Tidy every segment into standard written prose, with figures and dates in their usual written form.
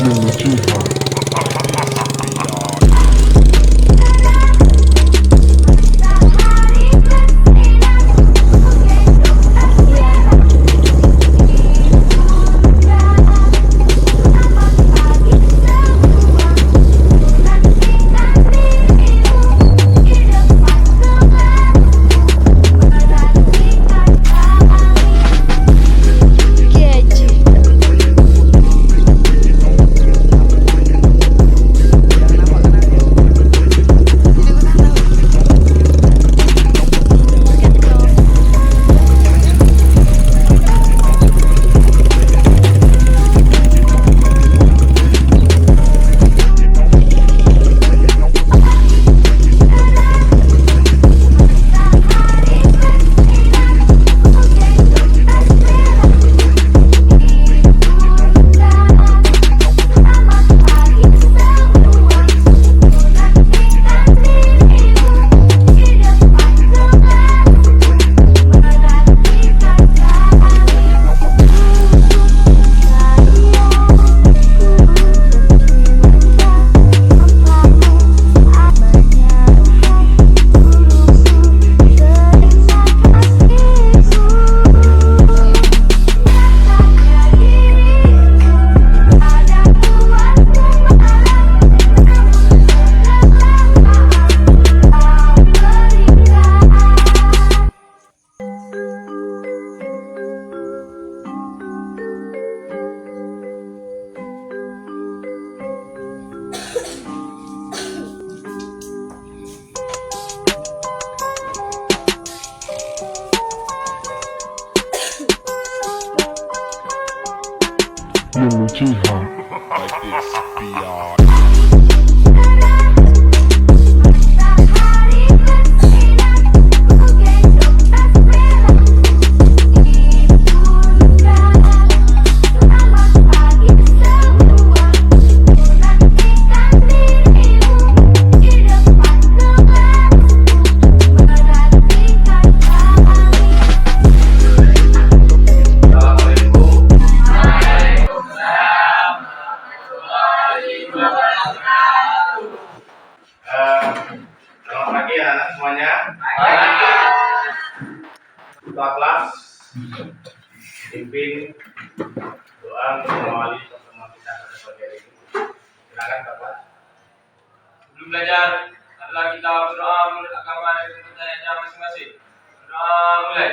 Jiha. Jiha. Like this, beyond. Selamat pagi anak semuanya. Ketua kelas pimpin doa untuk mengawali pertemuan kita pada pagi hari ini. Silakan Pak Kelas. Sebelum belajar, adalah kita berdoa menurut agama dan kepercayaannya masing-masing. Berdoa mulai.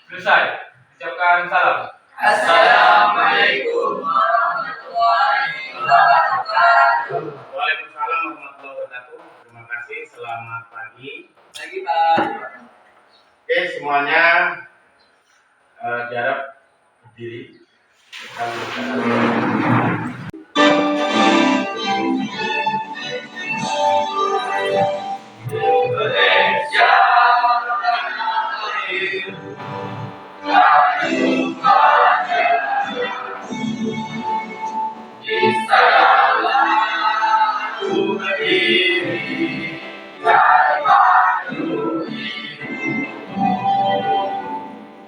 Selesai. Ucapkan salam. Assalamualaikum warahmatullahi wabarakatuh. Waalaikumsalam warahmatullahi wabarakatuh. Terima kasih. Selamat pagi. Pagi Pak. Oke semuanya diharap berdiri. Kita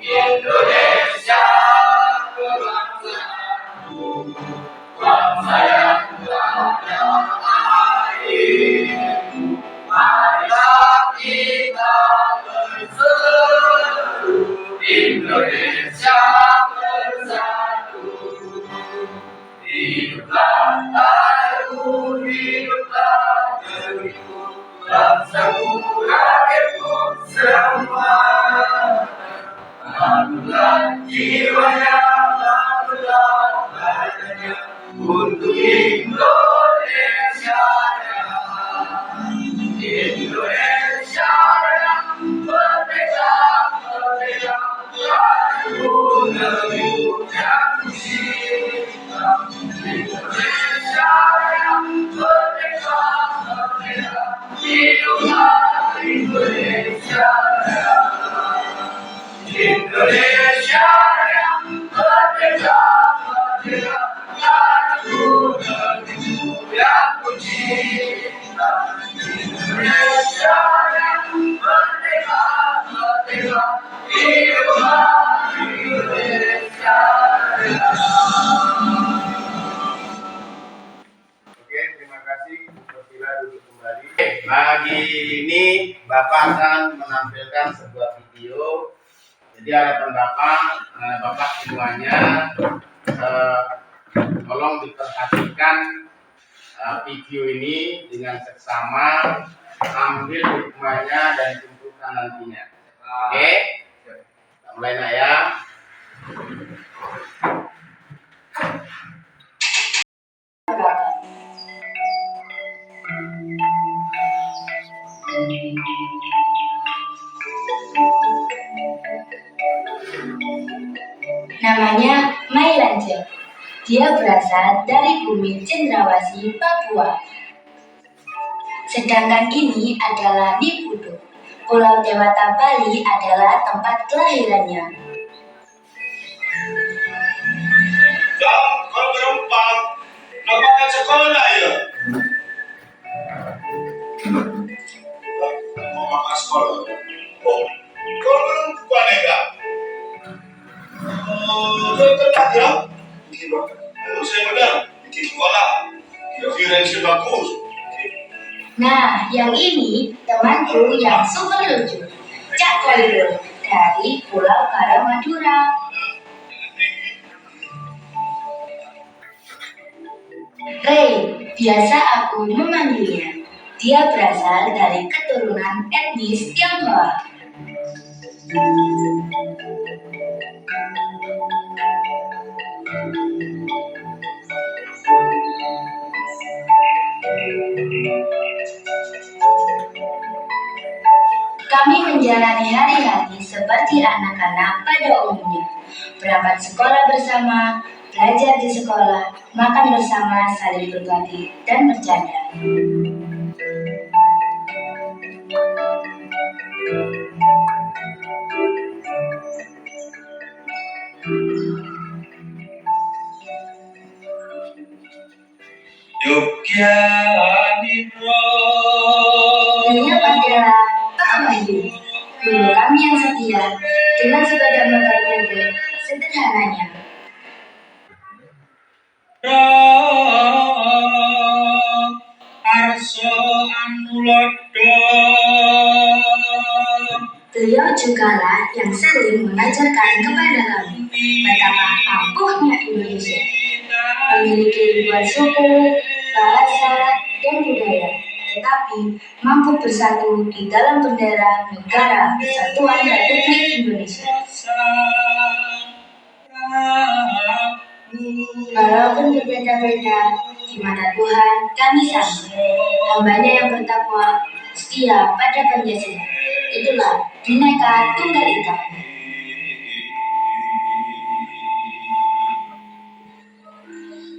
Indonesia bangsa yang marilah kita berseru, Indonesia bersatu. Hiduplah tanahku, hiduplah negeriku, bangsaku, rakyatku semua. Bangunlah jiwanya, bangunlah badannya untuk Indonesia. Indonesia yang merdeka, merdeka, lalu negeriku yang cinta. Indonesia yang merdeka, merdeka, hiduplah Indonesia. Indonesia yang merdeka, merdeka, lalu negeriku yang ku cinta. Indonesia yang merdeka, merdeka, Oke, terima kasih. Sila duduk kembali. Pagi ini Bapak akan menampilkan sebuah video. Jadi harapan Bapak semuanya tolong diperhatikan video ini dengan seksama ambil hikmahnya dan simpulkan nantinya. Oke, kita mulai nak ya. Namanya Mailanja. Dia berasal dari bumi Cendrawasih, Papua. Sedangkan ini adalah Nipudo. Pulau Dewata Bali adalah tempat kelahirannya. Kalau berempat, apakah sekolah ya? Mau makan sekolah? Oh, kalau berempat enggak? Tetap ya? Saya benar, bikin sekolah. Kira-kira yang bagus. Nah, yang ini temanku yang super lucu, Cak Koirul dari Pulau Karamadura. Ray, biasa aku memanggilnya. Dia berasal dari keturunan etnis Tionghoa. Kami menjalani hari-hari seperti anak-anak pada umumnya. Berangkat sekolah bersama, belajar di sekolah, makan bersama, saling berbagi, dan bercanda. Beliau adalah Pak Wahyu, guru kami yang setia, dengan sepeda motor bebek sederhananya. Beliau jugalah yang sering mengajarkan kepada kami betapa ampuhnya Indonesia, memiliki ribuan suku, bahasa, dan budaya, tetapi mampu bersatu di dalam bendera Negara Kesatuan Republik Indonesia. Walaupun berbeda-beda, di mata Tuhan kami sama, hambanya yang bertakwa, setia pada Pancasila. Itulah Bhinneka Tunggal Ika.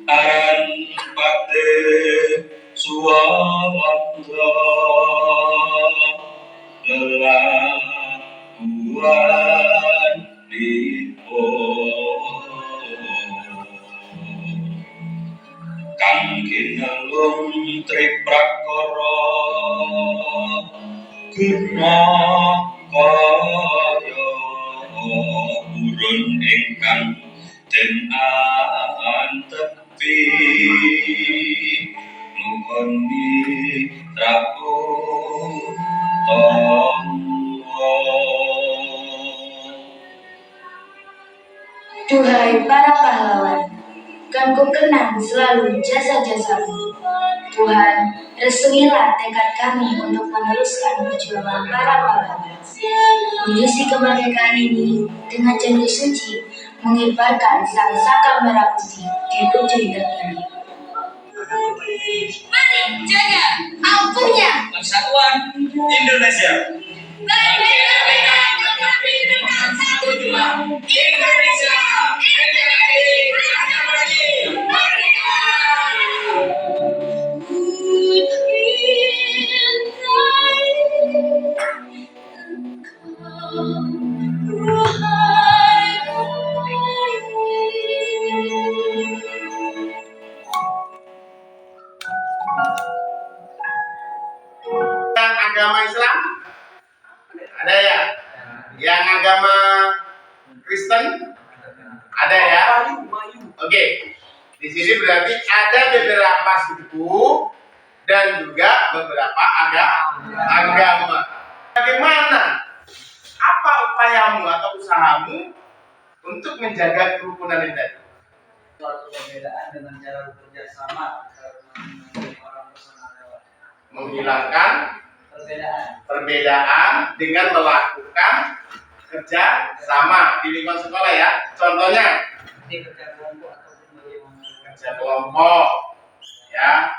Aran pate suwamangga lelakuan dipo kang kinelung triprakara guna kaya urun ingkang den antepi nungoni trapo tonggo. Duhai para pahlawan, kan ku kenang selalu jasa-jasamu. Tuhan, restuilah tekad kami untuk meneruskan perjuangan para pahlawan. Mengisi kemerdekaan ini dengan janji suci, mengibarkan sang saka merah putih di ujung terkini. Mari jaga ampuhnya Persatuan Indonesia. Merdeka, tetapi dengan satu jua. Indonesia, NKRI, akan maju. Merdeka! Agama Islam ada ya? Yang agama Kristen ada ya? Oke. Di sini berarti ada beberapa suku dan juga beberapa agama. Bagaimana? Apa upayamu atau usahamu untuk menjaga kerukunan ini tadi? Suatu perbedaan dengan cara bekerja sama orang personal lewat Menghilangkan perbedaan. perbedaan dengan melakukan kerja sama di lingkungan sekolah ya. Contohnya Seperti kerja kelompok ataupun bagaimana kerja kelompok ya.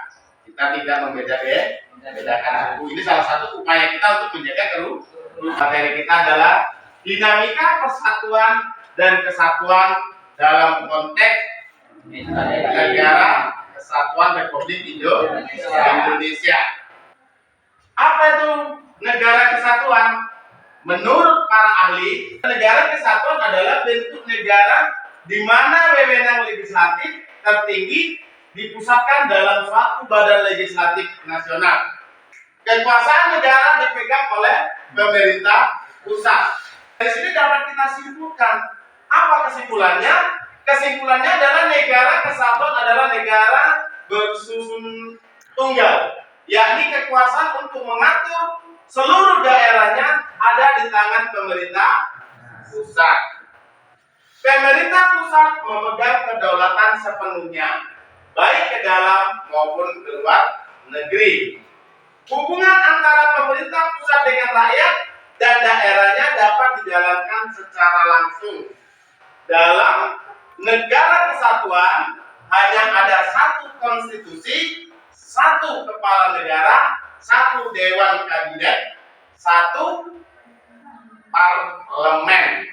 Kita tidak membedakan suku. Ini salah satu upaya kita untuk menjaga kerukunan. Materi kita adalah dinamika persatuan dan kesatuan dalam konteks negara Kesatuan Republik Indonesia. Apa itu negara kesatuan? Menurut para ahli, negara kesatuan adalah bentuk negara di mana wewenang legislatif tertinggi dipusatkan dalam suatu badan legislatif nasional. Kekuasaan negara dipegang oleh pemerintah pusat. Dari sini dapat kita simpulkan. Apa kesimpulannya? Kesimpulannya adalah negara kesatuan adalah negara bersusun tunggal, yakni kekuasaan untuk mengatur seluruh daerahnya ada di tangan pemerintah pusat. Pemerintah pusat memegang kedaulatan sepenuhnya, baik ke dalam maupun ke luar negeri. Hubungan antara pemerintah pusat dengan rakyat dan daerahnya dapat dijalankan secara langsung. Dalam negara kesatuan hanya ada satu konstitusi, satu kepala negara, satu dewan kabinet, satu parlemen.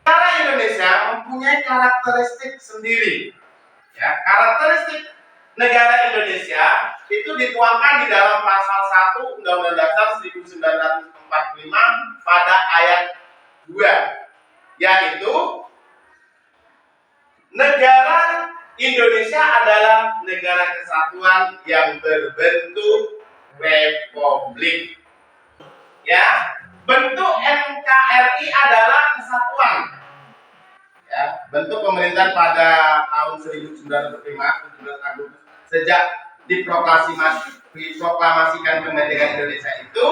Negara Indonesia mempunyai karakteristik sendiri. Ya, karakteristik negara Indonesia itu dituangkan di dalam pasal 1 Undang-Undang Dasar 1945 pada ayat 2, yaitu negara Indonesia adalah negara kesatuan yang berbentuk republik. Ya, bentuk NKRI adalah kesatuan. Ya, bentuk pemerintahan pada tahun 1945 17 Agustus sejak diproklamasikan kemerdekaan Indonesia itu,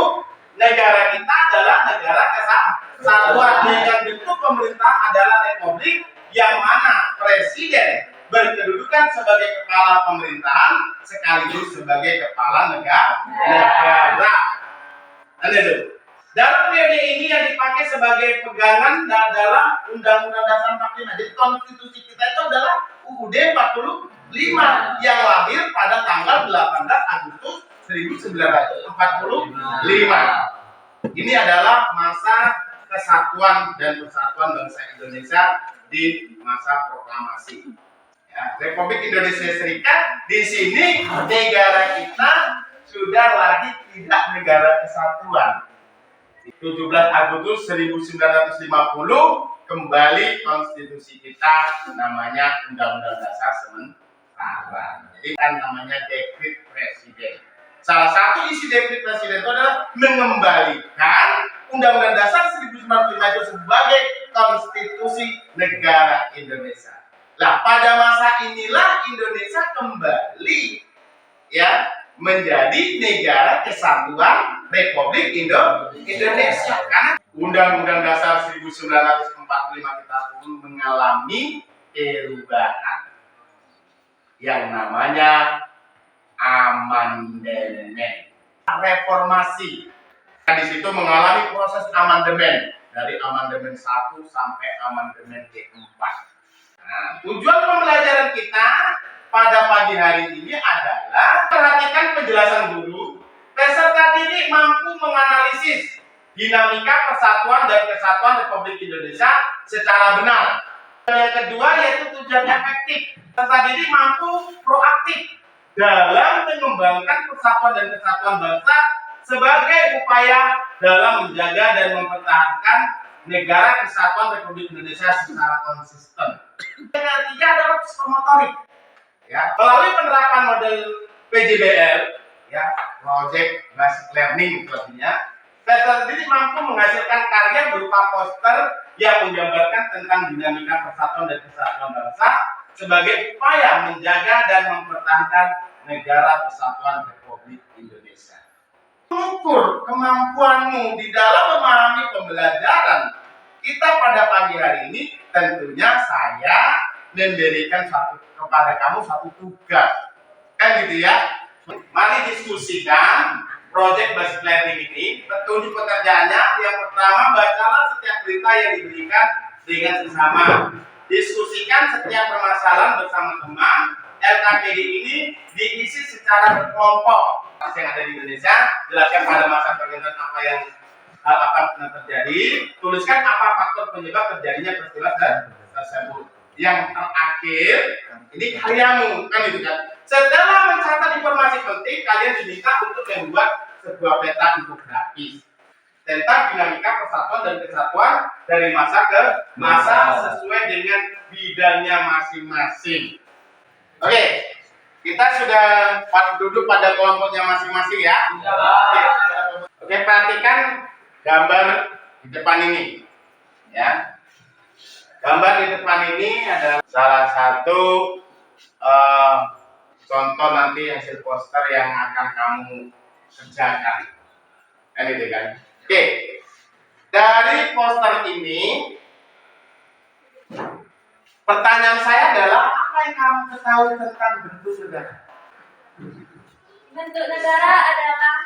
negara kita adalah negara kesatuan dengan bentuk pemerintah adalah republik yang mana presiden berkedudukan sebagai kepala pemerintahan sekaligus sebagai kepala negara. Itu. Dalam periode ini yang dipakai sebagai pegangan adalah Undang-Undang Dasar 45. Jadi konstitusi kita itu adalah UUD 45 yang lahir pada tanggal 18 Agustus 1945. Ini adalah masa kesatuan dan persatuan bangsa Indonesia di masa proklamasi. Ya, Republik Indonesia Serikat di sini negara kita sudah lagi tidak negara kesatuan. 17 Agustus 1950 kembali konstitusi kita namanya Undang-Undang Dasar sementara. Jadi kan namanya dekret presiden. Salah satu isi dekret presiden itu adalah mengembalikan Undang-Undang Dasar 1945 itu sebagai konstitusi negara Indonesia. Lah pada masa inilah Indonesia kembali ya menjadi negara kesatuan Republik Indonesia. Karena Undang-Undang Dasar 1945 kita pun mengalami perubahan yang namanya amandemen, reformasi. Nah, di situ mengalami proses amandemen dari amandemen 1 sampai amandemen ke-4. Nah, tujuan pembelajaran kita pada pagi hari ini adalah perhatikan penjelasan guru. Peserta didik mampu menganalisis dinamika persatuan dan kesatuan Republik Indonesia secara benar. Yang kedua yaitu tujuan efektif. Peserta didik mampu proaktif dalam mengembangkan persatuan dan kesatuan bangsa sebagai upaya dalam menjaga dan mempertahankan negara kesatuan Republik Indonesia secara konsisten. Yang ketiga adalah psikomotorik. Ya, melalui penerapan model PJBL, ya, Project Basic Learning lebihnya, Website sendiri mampu menghasilkan karya berupa poster yang menggambarkan tentang dinamika persatuan dan kesatuan bangsa sebagai upaya menjaga dan mempertahankan negara kesatuan Republik Indonesia. Mengukur kemampuanmu di dalam memahami pembelajaran kita pada pagi hari ini, tentunya saya memberikan kepada kamu satu tugas, kan gitu ya. Mari diskusikan project based learning ini. Petunjuk pekerjaannya, yang pertama, bacalah setiap berita yang diberikan dengan sesama. Diskusikan setiap permasalahan bersama teman. LKPD ini diisi secara berkelompok. Yang ada di Indonesia, jelaskan pada masa pergantian apa yang akan terjadi. Tuliskan apa faktor penyebab terjadinya peristiwa tersebut. Yang terakhir, ini karyamu, kan itu kan. Setelah mencatat informasi penting, kalian diminta untuk membuat sebuah peta infografis tentang dinamika persatuan dan kesatuan dari masa ke masa sesuai dengan bidangnya masing-masing. Oke, kita sudah duduk pada kelompoknya masing-masing ya. Oke, perhatikan gambar di depan ini, ya. Gambar di depan ini adalah salah satu contoh nanti hasil poster yang akan kamu kerjakan. Kan itu kan? Oke. Dari poster ini, pertanyaan saya adalah apa yang kamu ketahui tentang bentuk negara? Bentuk negara adalah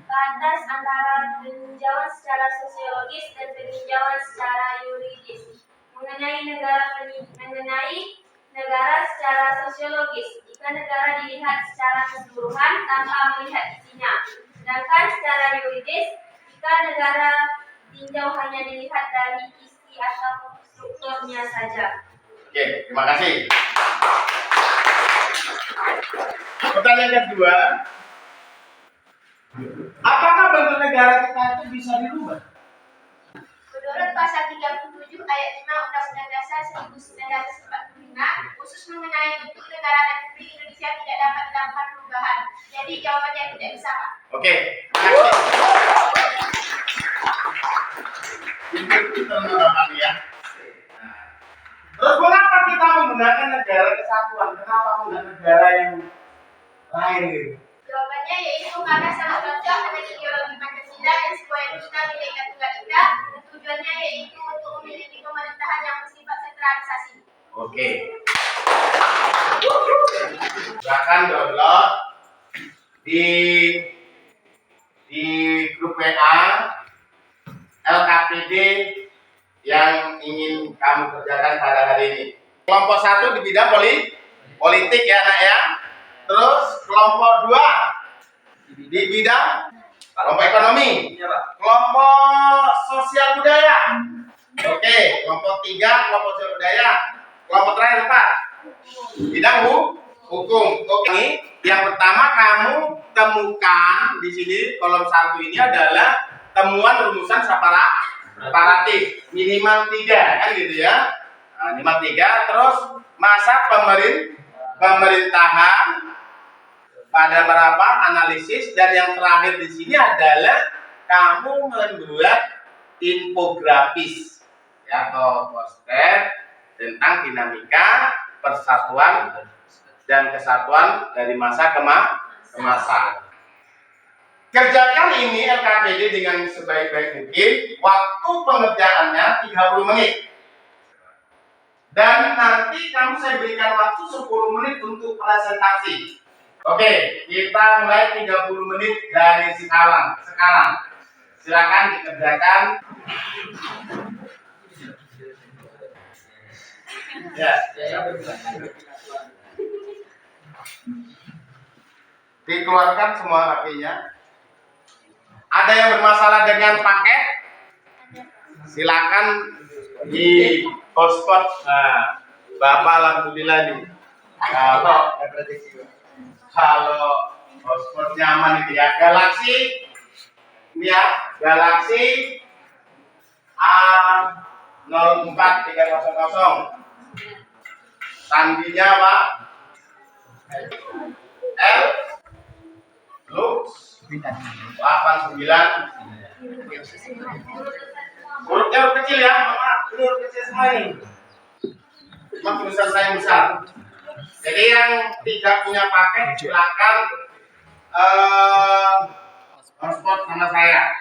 batas antara peninjauan secara sosiologis dan peninjauan secara yuridis. Mengenai negara secara sosiologis, jika negara dilihat secara keseluruhan tanpa melihat isinya. Sedangkan secara yuridis, jika negara tinjau hanya dilihat dari isi atau strukturnya saja. Oke, terima kasih. Pertanyaan kedua, apakah bentuk negara kita itu bisa dirubah? Menurut pasal 37 ayat 5 Undang-Undang Dasar 1945, khusus mengenai bentuk negara Republik Indonesia tidak dapat dilakukan perubahan. Jadi jawabannya tidak bisa, Pak. Oke, terima kasih. Itu terang ya. Terus mengapa kita menggunakan negara kesatuan? Kenapa menggunakan negara yang lain gitu? Jawabannya yaitu karena sangat cocok dengan ideologi Pancasila dan sebuah kita Bhinneka Tunggal Ika. Tujuannya yaitu untuk memiliki pemerintahan yang bersifat sentralisasi. Oke. Silakan download di grup WA LKPD yang ingin kamu kerjakan pada hari ini. Kelompok 1 di bidang politik ya nak ya. Terus kelompok 2 di bidang kelompok ekonomi. Kelompok sosial budaya. Oke, kelompok 3 kelompok sosial budaya. Kelompok terakhir 4 bidang hukum. Oke, yang pertama kamu temukan di sini kolom 1 ini adalah temuan rumusan separatif minimal 3 kan gitu ya. Nah, minimal 3 terus masa pemerintahan pada berapa analisis, dan yang terakhir di sini adalah kamu membuat infografis ya atau poster tentang dinamika persatuan dan kesatuan dari masa ke masa. Kerjakan ini LKPD dengan sebaik-baik mungkin. Waktu pengerjaannya 30 menit. Dan nanti kamu saya berikan waktu 10 menit untuk presentasi. Oke, kita mulai 30 menit dari sekarang. Silakan dikerjakan. Ya. Dikeluarkan semua HP-nya. Ada yang bermasalah dengan paket? Silakan di hotspot. Nah, Bapak alhamdulillah nih. Kalau hotspot nyaman itu ya, Galaxy ini ya, Galaxy A04300. Sandinya Pak L Lux 89 Hurufnya huruf kecil ya, maaf, ini huruf kecil semua ini. Cuma tulisan saya besar. Jadi yang tidak punya paket silakan hotspot sama saya.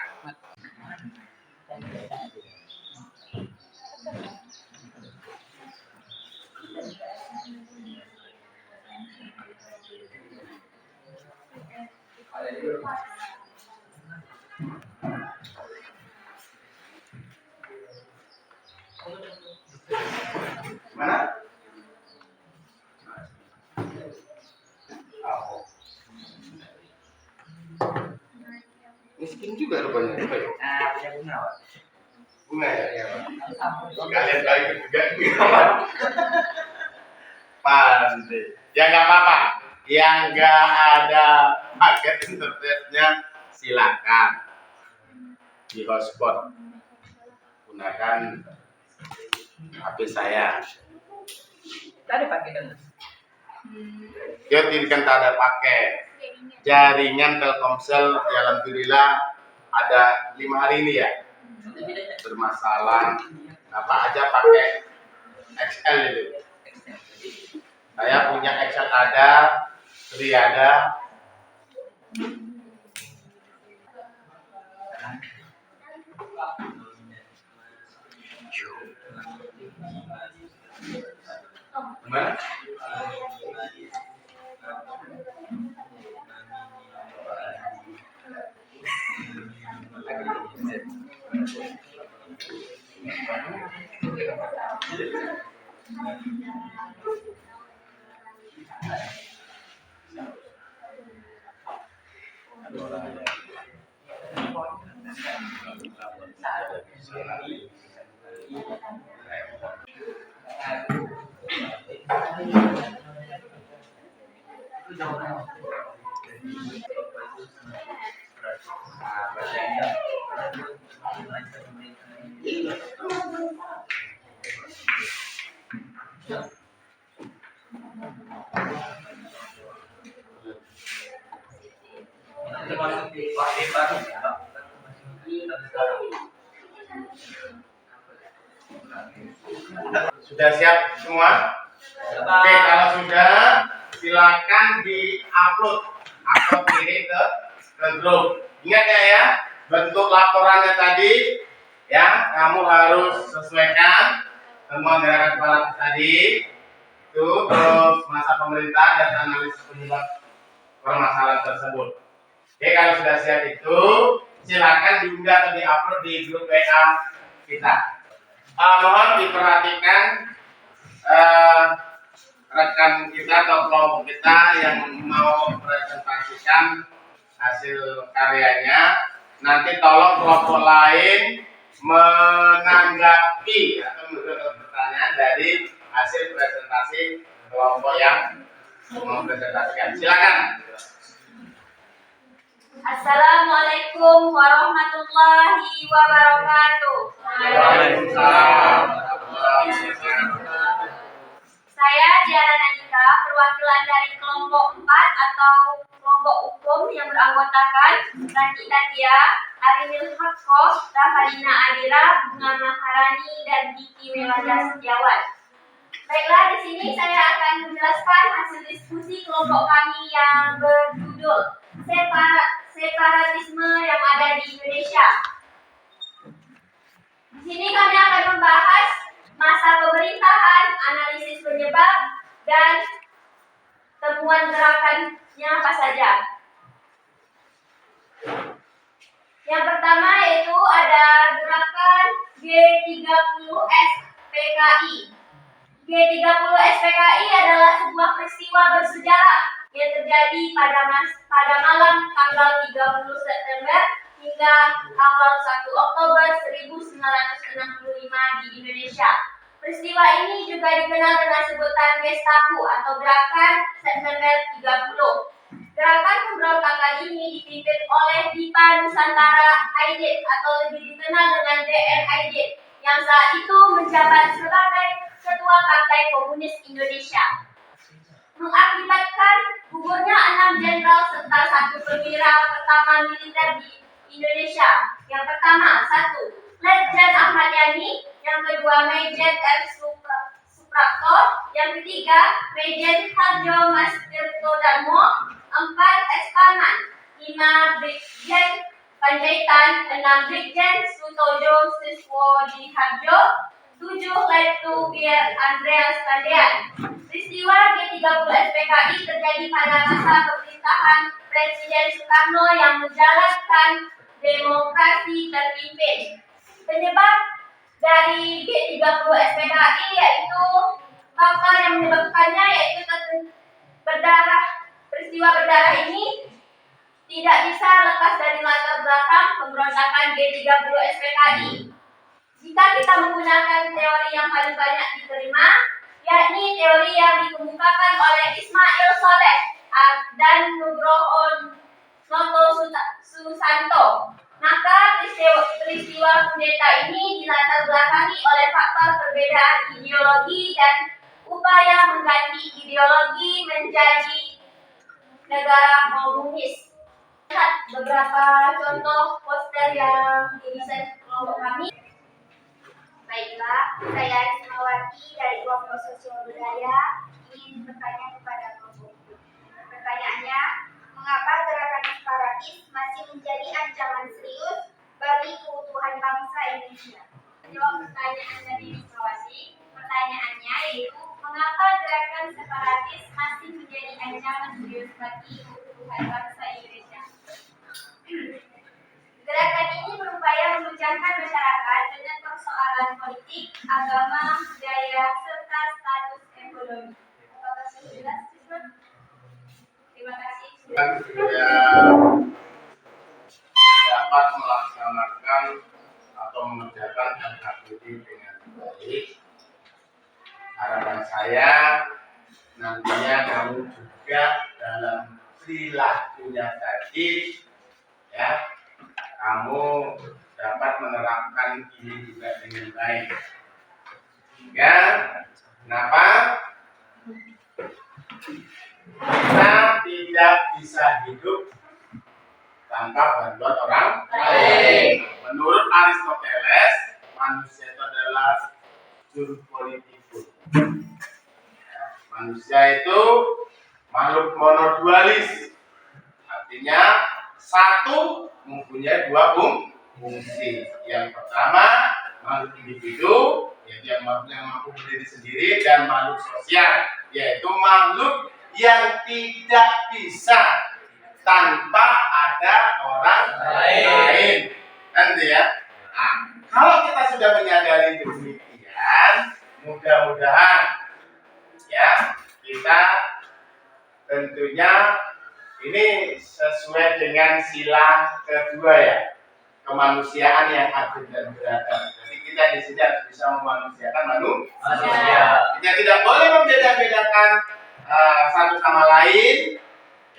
Mana? Oh. Miskin juga rupanya. Punya bunga, Pak. Bunga ya? Iya, Pak. Kalian kali juga pandai. Ya nggak apa-apa. Yang nggak ada paket internetnya silakan di hotspot. Gunakan HP saya. Ada pakai dengan. Yo tidak ada paket. Jaringan Telkomsel ya alhamdulillah ada 5 hari ini ya. Bermasalah apa aja pakai XL itu. Saya punya XL ada, Tri ada. Gimana? Termasuk di pakai baru ya, Pak. Sudah siap semua? Oke, kalau sudah silakan di-upload atau kirim ke grup. Ingat ya, bentuk laporannya tadi ya, kamu harus sesuaikan temuan gerakan kepala tadi itu, terus masa pemerintah dan analisis penyebab permasalahan tersebut. Oke, kalau sudah siap itu silakan diunggah atau di-upload di grup WA kita. Mohon diperhatikan rekan kita atau kelompok kita yang mau presentasikan hasil karyanya. Nanti tolong kelompok lain menanggapi atau memberikan pertanyaan dari hasil presentasi kelompok yang mempresentasikan. Silakan. Assalamualaikum warahmatullahi wabarakatuh. Waalaikumsalam. Saya Diana Nadika, perwakilan dari kelompok 4 atau kelompok hukum yang beranggotakan Ranti Tatia, Arinil Hakko, Rahalina Adira, Bunga Maharani, dan Diki Melanda Setiawan. Baiklah, di sini saya akan menjelaskan hasil diskusi kelompok kami yang berjudul Separatisme yang ada di Indonesia. Di sini kami akan membahas masa pemerintahan, analisis penyebab, dan temuan gerakannya apa saja. Yang pertama yaitu ada gerakan G30 SPKI. G30 SPKI adalah sebuah peristiwa bersejarah yang terjadi pada malam tanggal 30 September hingga tanggal 1 Oktober 1965 di Indonesia. Peristiwa ini juga dikenal dengan sebutan Gestapo atau Gerakan September 30. Gerakan pemberontakan ini dipimpin oleh Dipa Nusantara Aidit atau lebih dikenal dengan DR Aidit yang saat itu menjabat sebagai Ketua Partai Komunis Indonesia. Mengakibatkan gugurnya 6 jenderal serta 1 perwira pertama militer di Indonesia. Yang pertama, 1. Ledjen Ahmad Yani. Yang kedua, Mejen R. Suprapto. Yang ketiga, Mejen Harjo Mas Tirto Darmo. 4. Ekspaman. 5. Brigjen Panjaitan. 6. Brigjen Sutojo Siswodi Harjo. 7. Letu Bir Andreas Tandean. Peristiwa G30 SPKI terjadi pada masa pemerintahan Presiden Soekarno yang menjalankan demokrasi terpimpin. Penyebab dari G30 SPKI yaitu faktor yang menyebabkannya yaitu peristiwa berdarah ini tidak bisa lepas dari latar belakang pemberontakan G30 SPKI. Jika kita menggunakan teori yang paling banyak diterima, yakni teori yang dikemukakan oleh Ismail Soleh dan Nugroho Noto Susanto, maka peristiwa kudeta ini dilatar belakangi oleh faktor perbedaan ideologi dan upaya mengganti ideologi menjadi negara komunis. Lihat beberapa contoh poster yang didesain kelompok kami. Baiklah, saya Ismawati dari kelompok sosial budaya ingin bertanya kepada kelompok. Pertanyaannya, mengapa gerakan separatis masih menjadi ancaman serius bagi keutuhan bangsa Indonesia? Jawab pertanyaan dari Ismawati. Pertanyaannya yaitu, mengapa gerakan separatis masih menjadi ancaman serius bagi keutuhan bangsa Indonesia? Gerakan ini berupaya mengucapkan masyarakat dengan persoalan politik, agama, budaya, serta status ekonomi. Apakah sudah jelas? Terima kasih. Dapat melaksanakan atau mengerjakan LKPD dengan baik. Harapan saya nantinya kamu juga dalam perilakunya tadi, ya, kamu dapat menerapkan ini juga dengan baik. Ya, kenapa? Kita tidak bisa hidup tanpa bantuan orang lain. Menurut Aristoteles, manusia itu adalah jur politikus. Ya, manusia itu makhluk monodualis. Artinya satu mempunyai dua fungsi. Yang pertama, makhluk individu, yaitu yang mampu berdiri sendiri, dan makhluk sosial, yaitu makhluk yang tidak bisa tanpa ada orang lain. Kan gitu ya? Nah, kalau kita sudah menyadari demikian, mudah-mudahan ya kita tentunya ini sesuai dengan sila kedua ya, kemanusiaan yang adil dan beradab. Jadi kita di sini harus bisa memanusiakan manusia. Kita tidak boleh membeda-bedakan satu sama lain.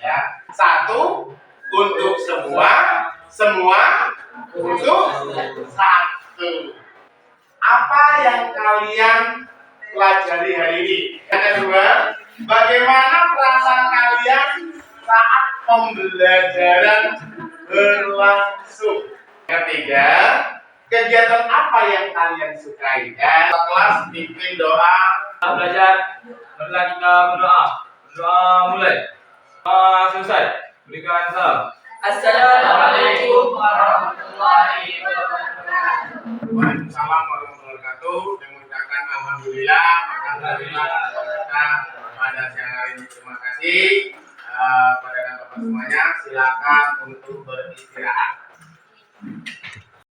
Ya, satu untuk semua, semua untuk satu. Apa yang kalian pelajari hari ini? Yang kedua, bagaimana perasaan kalian saat pembelajaran berlangsung? Ketiga, kegiatan apa yang kalian sukai? Dan kelas pimpin doa. Kita belajar, marilah kita berdoa. Berdoa mulai. Selesai. Berikan salam. Assalamualaikum warahmatullahi wabarakatuh. Waalaikumsalam warahmatullahi wabarakatuh. Mengucapkan alhamdulillah, alhamdulillah kita pada siang hari ini. Terima kasih kepada bapak semuanya. Silakan untuk beristirahat.